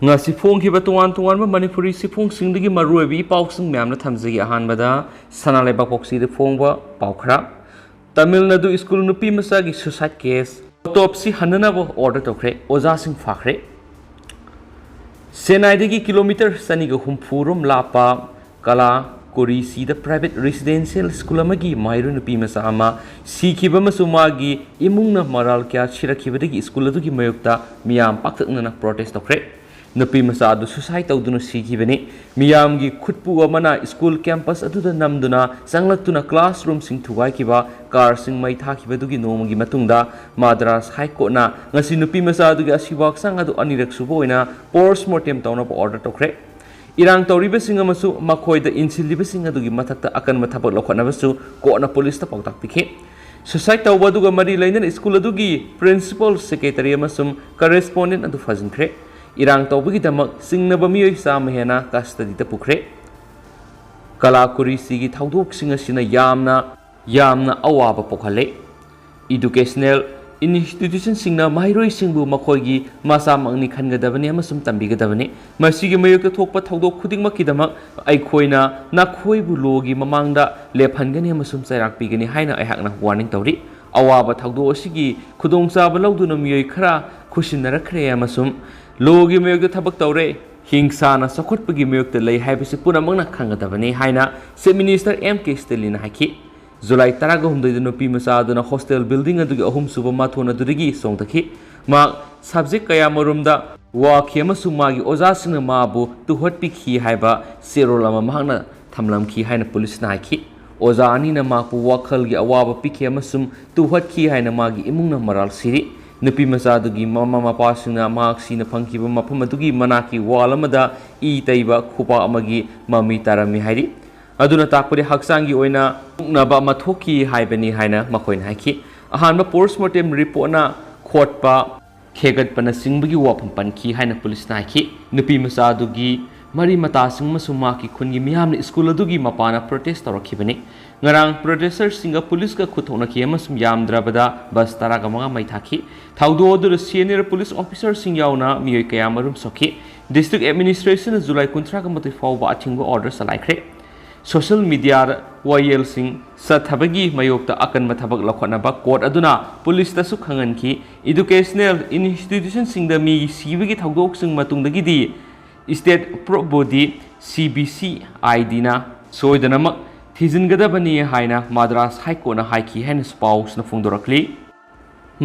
ngasi phongkhiba tongan tongan manipuri sifong singdagi maruibi pausing myamna thamjagi ahanbada sanaleba poksi de phongba paukhra Tamil Nadu school nupi masagi suicide case autopsy hananaba order tokre oja sing fakhre Senaidagi kilometer saniga humpurum lapa kala Korisi the private residential school amagi Maheiloi Nupima ama sikhiba masumagi imungna maral kya chirakibadagi school adugi mayukta miyam paktakna protest tokre Nupima adu suicide tawduna sikibani miyamgi khutpu amana school campus aduda namduna sanglaktuna classroom sing thugai kiba car sing mai thakibadugi nomagi matungda Madras High Court na ngasi Nupima adugi asibak sang adu anirak suboina post-mortem tawna order tokre Irang tauriba singa masu makhoi da insiliba singa dugi mathakta akan mathapak lokhana basu ko na police ta pautak pikhe society tawba duga mari lainan school adugi principal secretary amasum correspondent adu fajinkre irang tawbagi damak singna bamiyoi samhena custody ta pukre kalakuri sigi thaudok singa sina yamna awaba pokhale educational institution singna Maheiloi singbu makhoigi masa mangni khangadabani amasum tambigadabani masigi mayokta thokpa thaudok khudingmakki damak aikhoina nakhoibu logi mamangda lephangani amasum chairak pigani haina aihakna warning tawri awaba thaudok asigi khudongchaba lawduna miyoi khara khusinarakre amasum logi mayokta thabak tawre hingsana sakhotpagi mayokta lei haibisi punamangna khangadabani haina se minister MK Stalin haki July taraga humdai da nupi masaduna hostel building adugi ahum suba mathona durigi songtaki ma subject kaya marumda wa khema sumagi oja singna mabu tuhot pikhi haiba serolama mahna thamlam khi haina police na ki oja ani na mapu wakhal gi awaba pikhi amasum tuhot khi haina magi imungna maral siri nupi masadugi mama mapa singna mak sina phangkiba mafam adugi manaki walamada I teiba khuba amagi mami taramle hairi aduna takpuri haksangi oina naba mathoki haibani haina makoin haiki ahanba post-mortem report na khotpa khegat pana singbagi wapam panki haina police na haiki nupi masadugi mari mata singma suma ki khungi miyamna school adugi mapana protest tarakhibani ngarang protesters singa police ka khuthona ki amasum yamdrabada bus taraga manga mai thaki thaudo odur senior police officer sing yauna miyoi kaya marum sokhi district administration July 13 ga mati fawba athingba order salaikre Social media wayel sing sathabagi mayokta akan mathabak lakhonaba court aduna police ta sukhangan ki educational institution sing da mi sibagi thaudok sing matungdagi di state pro body CBC ID na soidanamak thijingadabani haina Madras High Court na haiki hen spouse na phongdorakli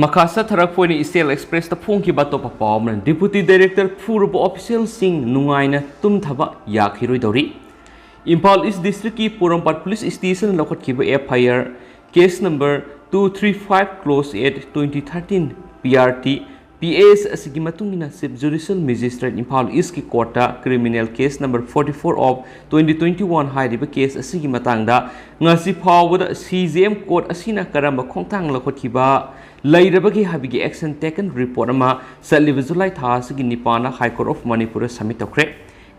Makasa tharakponi State Express ta phongki bato pa pawman deputy director phurubo official sing nungaina tumthaba yakhiroi dori Impal East District ki Porampat Police Station lokot kiba FIR case number 235 close 8 2013 PRT PAS asigi matungina Sub Judicial Magistrate Impal East ki Courta criminal case number 44 of 2021 hairiba case asigi matangda ngasi phawda CJM court asina karamba khongtang lokot kiba lairabagi habigi action taken report ama saliba July tha asigi nipana High Court of Manipur submit tokre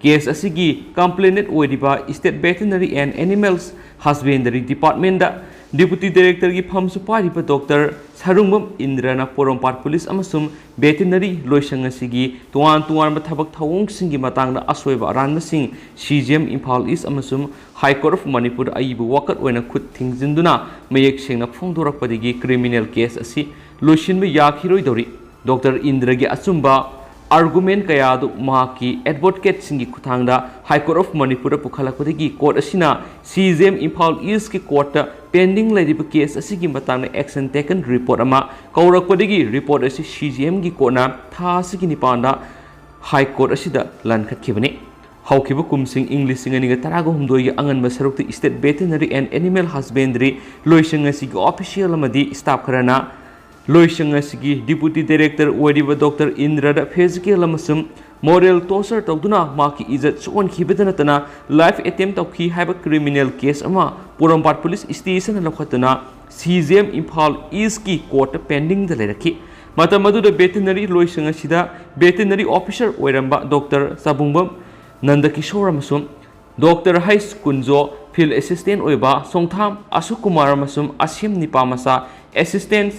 Case asigi complainant oidiba State Veterinary and Animals Husbandry Department da Deputy Director gi pham supariba Dr. Sarungbam Indrana Porampat Police amasum Veterinary loisang asigi tuan mathabak thawong singi matangda asweba aranba sing CGM Impal East amasum High Court of Manipur aibu wakat oina khut thingjinduna mayek sengna phongdorakpadigi criminal case asi loisinba yakhiroi dori Dr. Indra gi asumba argument kaya du mahaki advocate singi kuthangda High Court of Manipur pukhalakpadagi court asina CJM Impal East ki court pending ladiba case asigi matangna action taken report ama kaurakpadagi report asi CJM gi court na tha asigi nipanda High Court asida lankhatkibani haukiba kumsing English singaniga taraga humdoi angan masarukti State Veterinary and Animal Husbandry loisang asigi official amadi staff kharana Loisang asigi Deputy Director oidiba Dr. Indra da physical amasum moral torture tawduna maki izat suon khibadana tana life attempt tawki haiba criminal case ama Porampat Police Station lakhatuna CJM Impal East ki court pending da lerakhi matamadu da veterinary loisang asida veterinary officer oiramba Dr. Sabungbam Nandakishore amasum Dr. Hais Kunjo field assistant oiba Songtham Asukumar amasum Asim Nipamasa assistant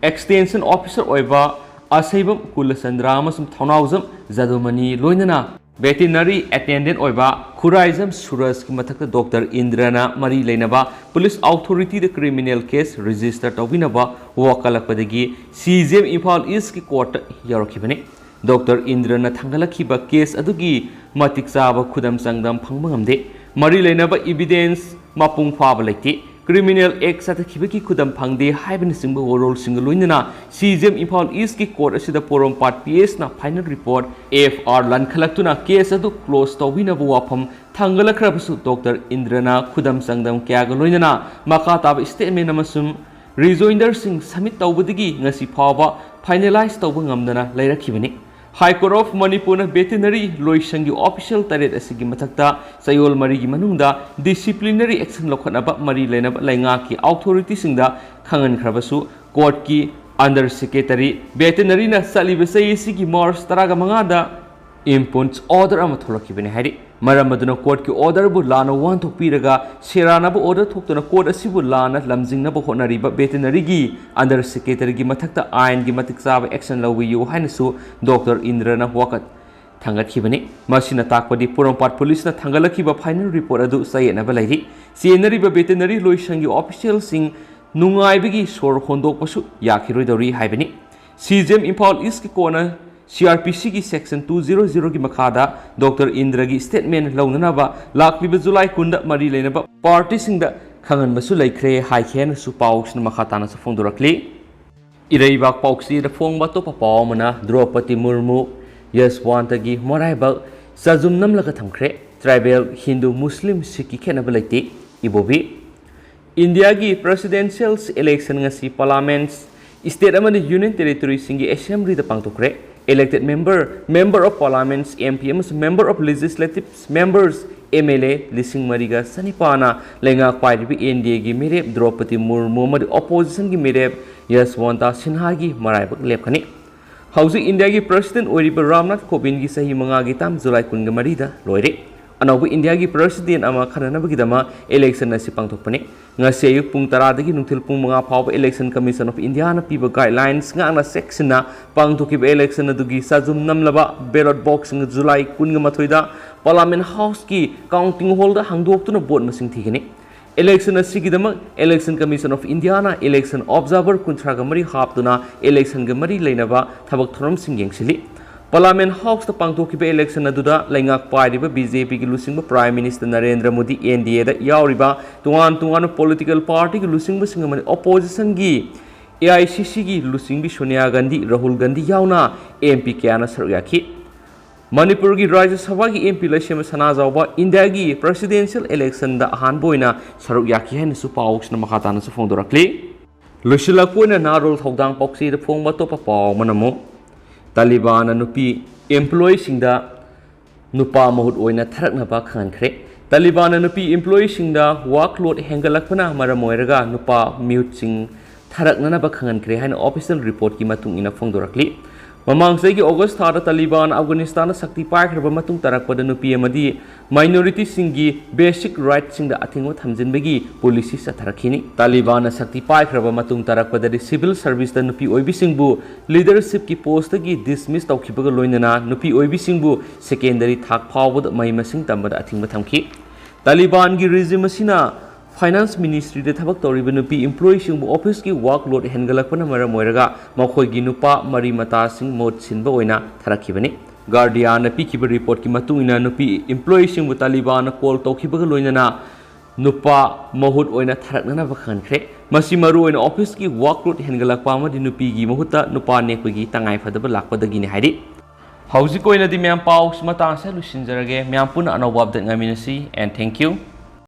Extension Officer oiba Asaibam Kulasandra amasum Thaunauzam Zadumani Loinana veterinary attendant oiba Khuraizam Suras ki mathakta Dr. Indrana Mari Leinaba police authority the criminal case register tawinaba wakalakpadagi CJM Imphal East ki court yarokibani Dr. Indrana thangalakhiba case adugi matik chaba khudam sangdam phangba ngamde Mari Leinaba evidence mapung phaba laiti criminal act sathakibaki khudam phangde haibani singba warol single loinana CJM Imphal East ki court asida porom part PS na final report AFR lan khalaktuna case adu close tawinaba wafam thangalakhrabasu Dr. Indrana khudam sangdam kyaga loinana makha taba statement amasum rejoinder sing submit tawbadigi ngasi phaba finalize tawba ngamdana lairakhibani High Court of Manipur veterinary loisangi official taret asigi mathakta sayol marigi manungda disciplinary action lokhanaba mari lenaba lainga ki authority singda khangan khrabasu court ki under secretary veterinary na salibasai sigi March 15 da impunch order ama tholakibani hari maramaduna court ki order bu lana wan thokpiraga serana bu order thoktuna court asibu lana lamjingna bu honariba veterinary gi under secretary gi mathakta ain gi matik chaba action lawiyu hainasu Dr. Indrana wakat thangakhibani masina takpadi Porompat police na thangalakhiba final report adu sayena ba lairi senari ba veterinary loisangi official sing nungaibagi sor hondok pasu yakhiroi dori haibani CJM Imphal East ki kona CRPC की section 200 की मखादा doctor Indra की statement लौननाबा लाखलिबा जुलाई कुंड मरी लेनबा party सिंगदा खंगन मसु लैख्रे हाइखेन सु पाउक्सन मखाताना स फोंदोरक्ली इरैबाक पाउक्सी द फोंगबा तो पावमना द्रौपदी मुर्मू यशवंतगी मोराइबा सजुम नमलगा थमख्रे ट्राइबल हिंदू मुस्लिम सिख की खेनबा लैते इबोबी इंडिया की presidential election ngasi parliament state अमनि यूनियन टेरिटरी सिंगी असेंबली द पांगतोख्रे elected member of parliaments MPs member of legislative members MLA lising mariga sanipana lenga pairibi NDA gi mirep Draupadi Murmu madi opposition gi mirep Yashwanta Sinha gi maraibak lepkhani hausi India gi president oiriba Ramnath Kovind gi sahi manga gi tam July 13 da loire anaubu India gi president ama khananabagi dama election asi pangthokpani ngasi ayuk pung 10 dagi nungthil pung 5 phawba election commission of India na piba guidelines nga na section na pangthokiba election adugi sajum namlaba ballot box ng July 13 da parliament house ki counting hall da hangdoktuna vote masing thigani election asigi dama election commission of India na election observer kunthraga mari haptuna election ga mari leinaba thabak thorom sing yengsili Parliament House the Pangtokiba election aduda laingak pairiba BJP ki lusingba Prime Minister Narendra Modi NDA da yauriba tuan political party ki lusingba singamani opposition gi AICC gi lusingbi Sonia Gandhi Rahul Gandhi yauna MP kyana saryaki Manipur gi Rajya Sabha gi MP lashema sana jawba India gi presidential election da ahan boina saryaki hain su pawks na makhatana su fongdorakli lusilakuna narol thodang poksi da phongba to pa paw manamo Taliban nupi employee singda nupa mahut oina tharaknaba khankhre Taliban nupi employee singda workload hengalakpana maramoiraga nupa mute sing tharaknaba khankhre haina official report ki matung ina phongdorakli mamang segi August thara Taliban Afghanistan sakti paikraba matung tarakpada nupi amadi minority singi basic rights singda athingwa thamjinbagi policy sa tharakhini Taliban sakti paikraba matung tarakpada civil service da nupi oibi singbu leadership ki post gi dismiss tawkhibaga loinana nupi oibi singbu secondary thak phawbud mai masing tambada athingba thamki Taliban gi regime asina Finance Ministry de thabak toriba nupi employee singbu office ki workload hengalakpana maramoiraga makhoi gi nupa mari mata sing mot sinba oina tharakhibani Guardian na pikiba report ki matungina nupi employee singbu Taliban call tawkhibaga loinana nupa mahut oina tharaknana bakhankhre masi maru oina office ki workload hengalakpa ma di nupi gi mahuta nupa nekpagi tangai phadaba lakpadagi ni haidi hauji koina di myam paus mata sa lusinjarage myam puna anawab dat ngaminasi and thank you